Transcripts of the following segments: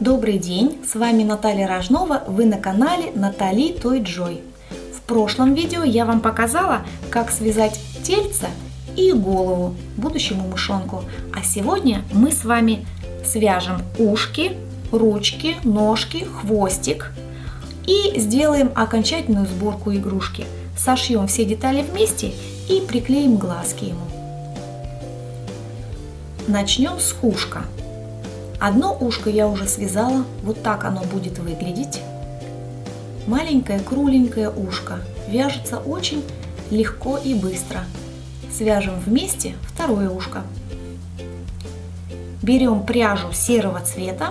Добрый день, с вами Наталья Рожнова, вы на канале Натали Той Джой. В прошлом видео я вам показала, как связать тельце и голову будущему мышонку. А сегодня мы с вами свяжем ушки, ручки, ножки, хвостик и сделаем окончательную сборку игрушки. Сошьем все детали вместе и приклеим глазки ему. Начнем с ушка. Одно ушко я уже связала, вот так оно будет выглядеть. Маленькое кругленькое ушко, вяжется очень легко и быстро. Свяжем вместе второе ушко. Берем пряжу серого цвета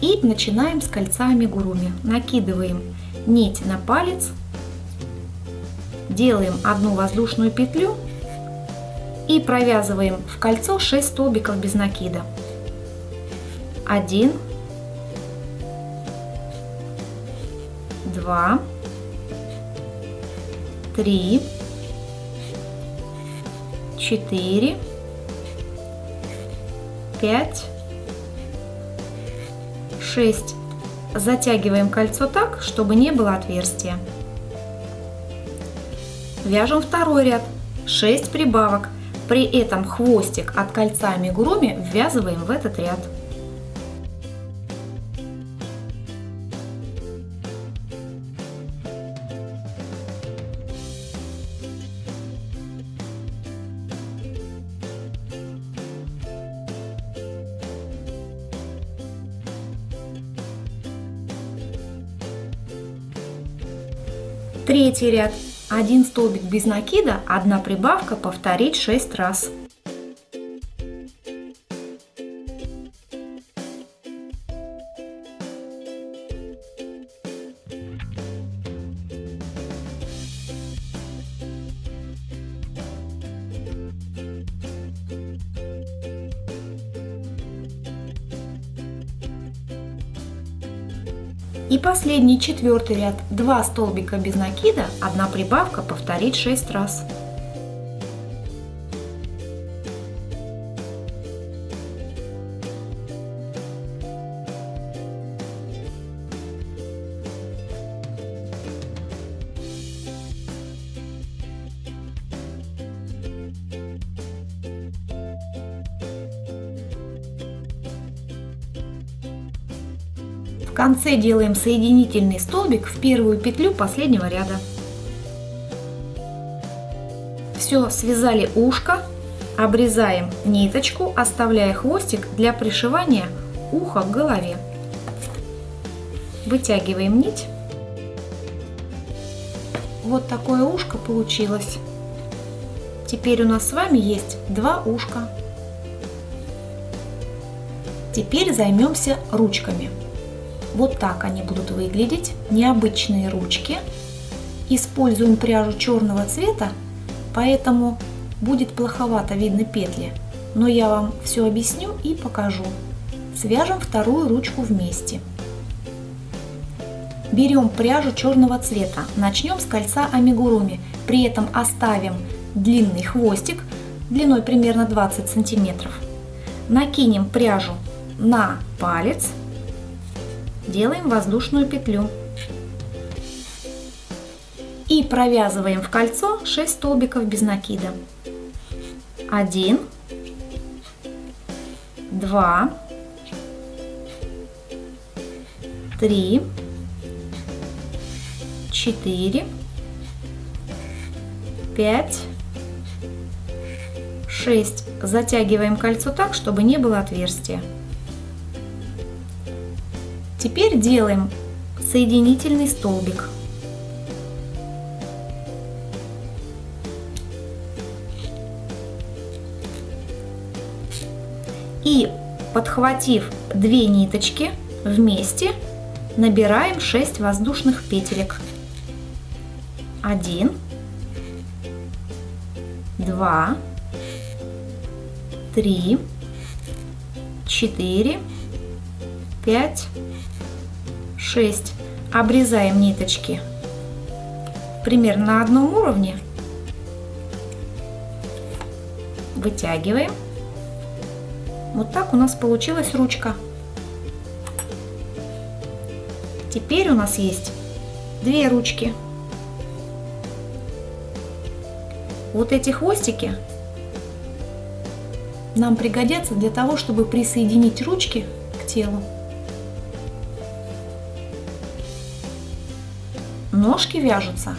и начинаем с кольца амигуруми. Накидываем нить на палец, делаем одну воздушную петлю и провязываем в кольцо 6 столбиков без накида. 1, 2, 3, 4, 5, 6. Затягиваем кольцо так, чтобы не было отверстия. Вяжем второй ряд, 6 прибавок. При этом хвостик от кольца амигуруми ввязываем в этот ряд. Третий ряд. 1 столбик без накида, 1 прибавка, повторить 6 раз. И последний, четвертый ряд. 2 столбика без накида, 1 прибавка, повторить 6 раз. В конце делаем соединительный столбик в первую петлю последнего ряда. Все, связали ушко, обрезаем ниточку, оставляя хвостик для пришивания уха к голове. Вытягиваем нить. Вот такое ушко получилось. Теперь у нас с вами есть 2 ушка. Теперь займемся ручками. Вот так они будут выглядеть, необычные ручки. Используем пряжу черного цвета, поэтому будет плоховато видно петли. Но я вам все объясню и покажу. Свяжем вторую ручку вместе. Берем пряжу черного цвета, начнем с кольца амигуруми, при этом оставим длинный хвостик длиной примерно 20 сантиметров. Накинем пряжу на палец. Делаем воздушную петлю и провязываем в кольцо 6 столбиков без накида. 1, 2, 3, 4, 5, 6. Затягиваем кольцо так, чтобы не было отверстия. Теперь делаем соединительный столбик. И, подхватив 2 ниточки вместе, набираем 6 воздушных петелек. 1, 2, 3, 4, 5, 6. Обрезаем ниточки примерно на одном уровне. Вытягиваем. Вот так у нас получилась ручка. Теперь у нас есть две ручки. Вот эти хвостики нам пригодятся для того, чтобы присоединить ручки к телу. Ножки вяжутся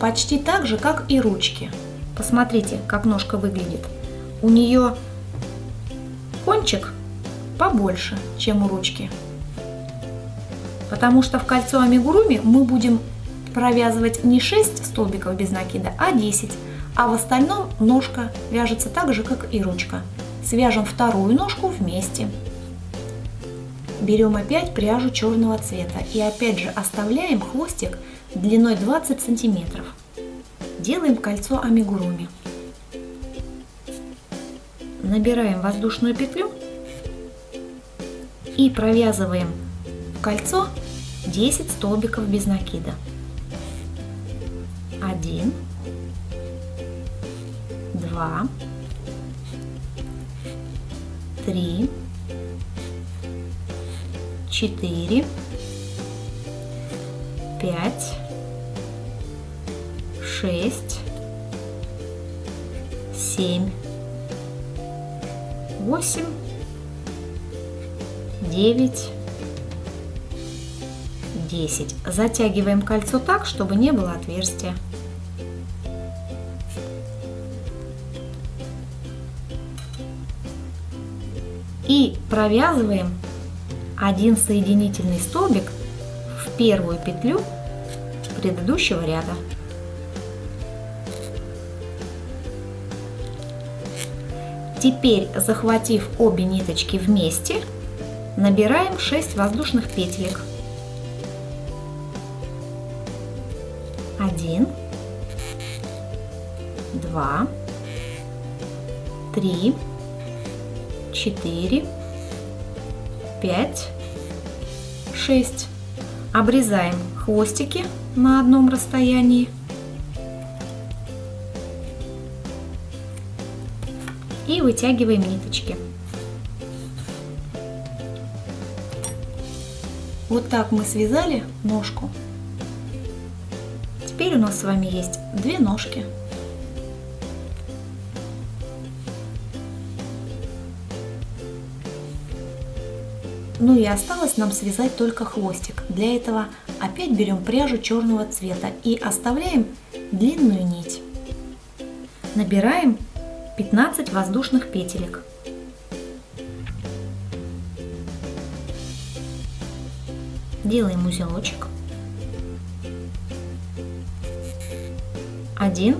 почти так же, как и ручки. Посмотрите, как ножка выглядит. У нее кончик побольше, чем у ручки. Потому что в кольцо амигуруми мы будем провязывать не 6 столбиков без накида, а 10. А в остальном ножка вяжется так же, как и ручка. Свяжем вторую ножку вместе. Берем опять пряжу черного цвета и опять же оставляем хвостик длиной 20 сантиметров. Делаем кольцо амигуруми. Набираем воздушную петлю и провязываем в кольцо 10 столбиков без накида. 1, 2, 3, 4, 5, 6, 7, 8, 9, 10. Затягиваем кольцо так, чтобы не было отверстия. И провязываем один соединительный столбик в первую петлю предыдущего ряда. Теперь, захватив обе ниточки вместе, набираем 6 воздушных петелек. 1, 2, 3, 4, 5, 6. Обрезаем хвостики на одном расстоянии и вытягиваем ниточки. Вот так мы связали ножку. Теперь у нас с вами есть две ножки. Ну и осталось нам связать только хвостик. Для этого опять берем пряжу черного цвета и оставляем длинную нить. Набираем 15 воздушных петелек. Делаем узелочек. 1,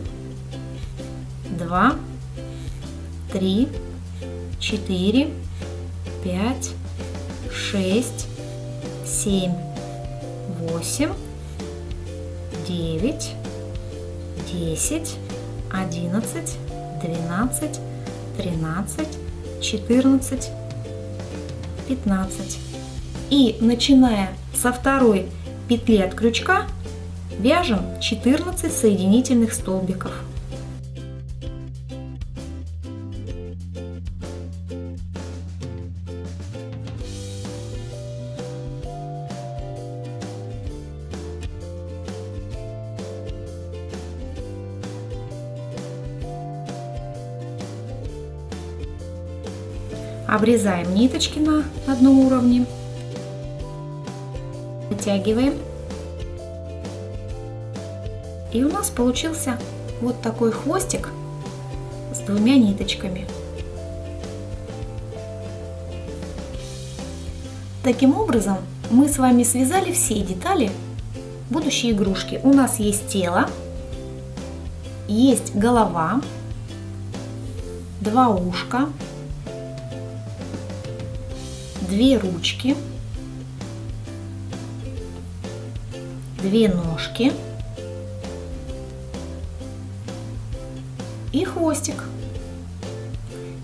2, 3, 4, 5, 6, 7, 8, 9, 10, 11, 12, 13, 14, 15. И начиная со второй петли от крючка вяжем 14 соединительных столбиков. Обрезаем ниточки на одном уровне, вытягиваем, и у нас получился вот такой хвостик с двумя ниточками. Таким образом мы с вами связали все детали будущей игрушки. У нас есть тело, есть голова, два ушка, две ручки, две ножки и хвостик.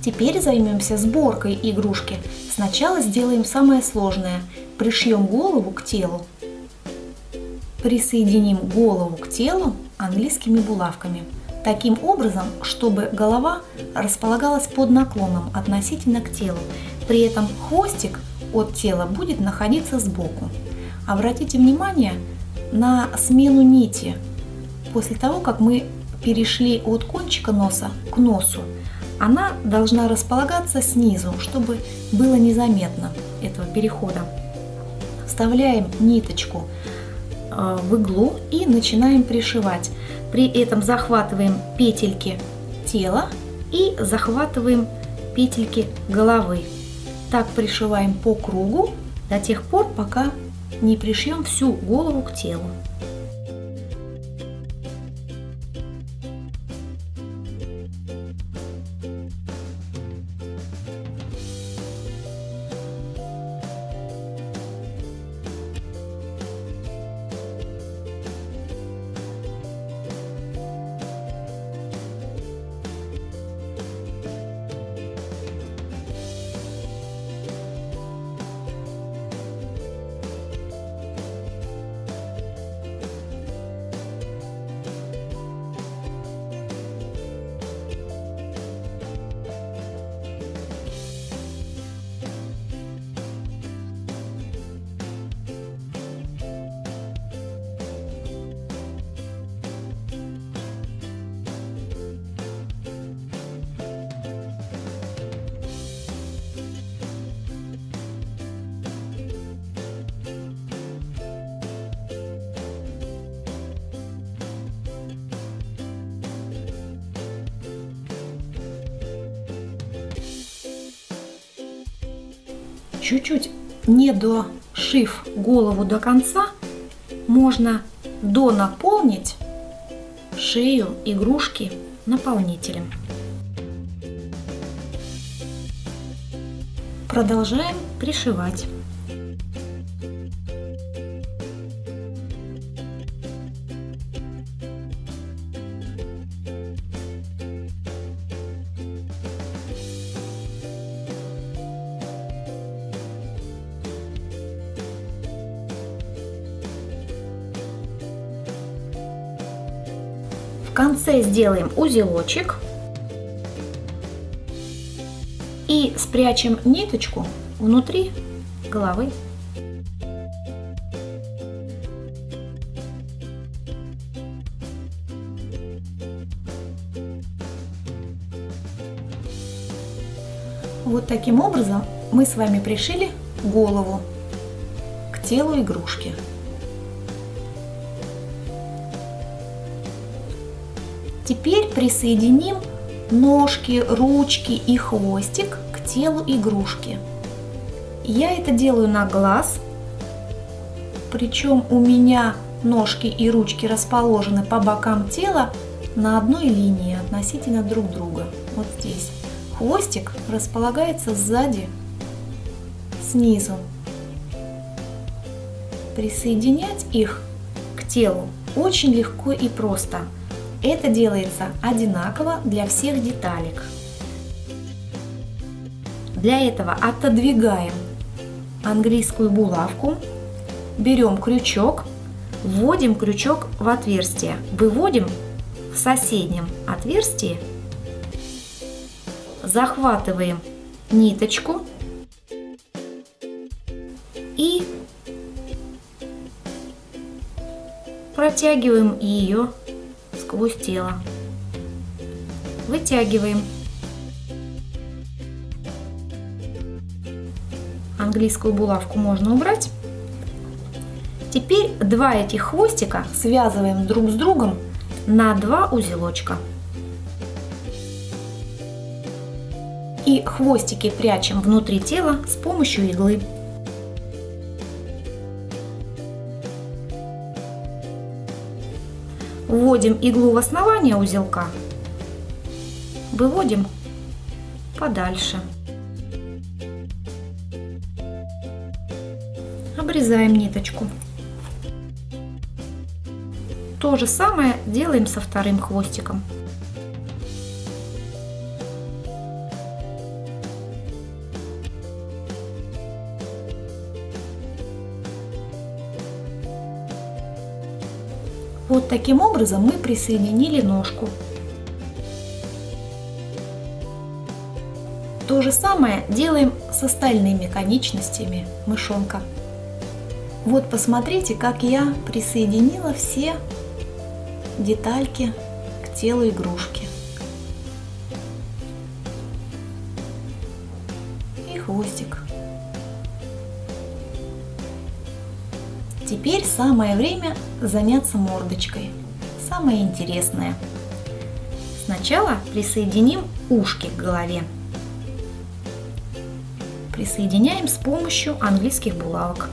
Теперь займемся сборкой игрушки. Сначала сделаем самое сложное. Пришьем голову к телу. Присоединим голову к телу английскими булавками. Таким образом, чтобы голова располагалась под наклоном относительно к телу. При этом хвостик от тела будет находиться сбоку. Обратите внимание на смену нити. После того, как мы перешли от кончика носа к носу, она должна располагаться снизу, чтобы было незаметно этого перехода. Вставляем ниточку в иглу и начинаем пришивать. При этом захватываем петельки тела и захватываем петельки головы. Так пришиваем по кругу до тех пор, пока не пришьем всю голову к телу. Чуть-чуть не дошив голову до конца, можно донаполнить шею игрушки наполнителем. Продолжаем пришивать. В конце сделаем узелочек и спрячем ниточку внутри головы. Вот таким образом мы с вами пришили голову к телу игрушки. Теперь присоединим ножки, ручки и хвостик к телу игрушки. Я это делаю на глаз, причем у меня ножки и ручки расположены по бокам тела на одной линии относительно друг друга. Вот здесь. Хвостик располагается сзади, снизу. Присоединять их к телу очень легко и просто. Это делается одинаково для всех деталек. Для этого отодвигаем английскую булавку, берем крючок, вводим крючок в отверстие, выводим в соседнем отверстии, захватываем ниточку и протягиваем ее сквозь тело. Вытягиваем. Английскую булавку можно убрать. Теперь два этих хвостика связываем друг с другом на 2 узелочка. И хвостики прячем внутри тела с помощью иглы. Вводим иглу в основание узелка, выводим подальше. Обрезаем ниточку. То же самое делаем со вторым хвостиком. Вот таким образом мы присоединили ножку. То же самое делаем с остальными конечностями мышонка. Вот посмотрите, как я присоединила все детальки к телу игрушки. И хвостик. Теперь самое время заняться мордочкой. Самое интересное. Сначала присоединим ушки к голове. Присоединяем с помощью английских булавок.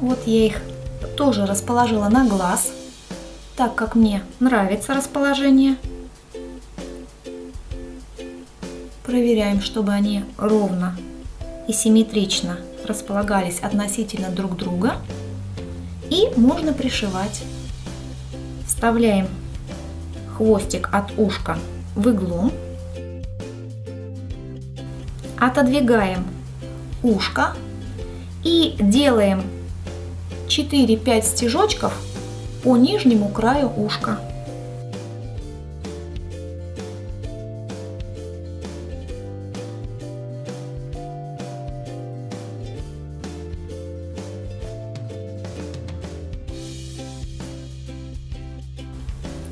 Вот я их тоже расположила на глаз, так как мне нравится расположение. Проверяем, чтобы они ровно и симметрично располагались относительно друг друга. И можно пришивать. Вставляем хвостик от ушка в иглу. Отодвигаем ушко и делаем 4-5 стежочков по нижнему краю ушка.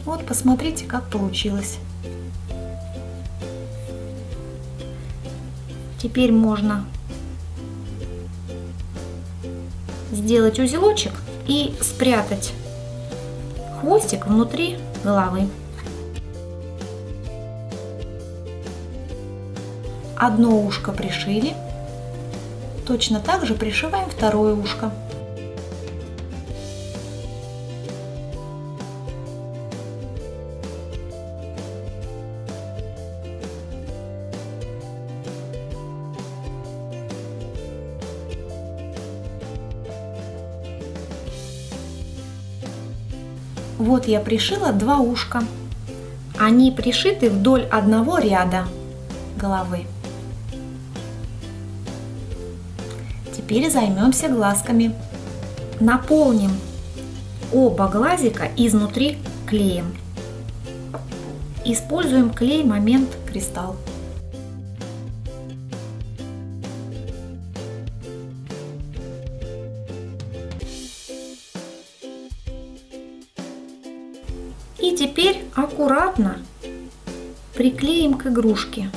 Вот посмотрите, как получилось. Теперь можно сделать узелочек и спрятать хвостик внутри головы. Одно ушко пришили, точно так же пришиваем второе ушко. Вот я пришила два ушка. Они пришиты вдоль одного ряда головы. Теперь займемся глазками. Наполним оба глазика изнутри клеем. Используем клей Момент Кристалл. И теперь аккуратно приклеим к игрушке.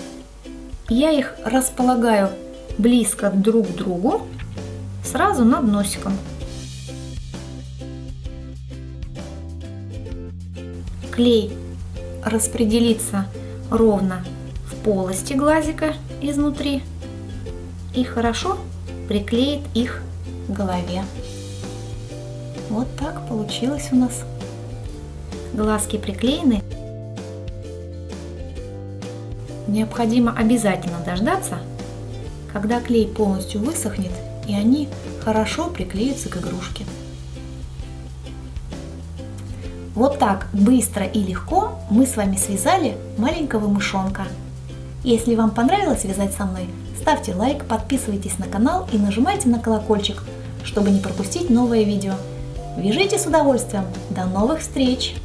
Я их располагаю близко друг к другу, сразу над носиком. Клей распределится ровно в полости глазика изнутри и хорошо приклеит их к голове. Вот так получилось у нас. Глазки приклеены. Необходимо обязательно дождаться, когда клей полностью высохнет и они хорошо приклеятся к игрушке. Вот так быстро и легко мы с вами связали маленького мышонка. Если вам понравилось вязать со мной, ставьте лайк, подписывайтесь на канал и нажимайте на колокольчик, чтобы не пропустить новое видео. Вяжите с удовольствием. До новых встреч!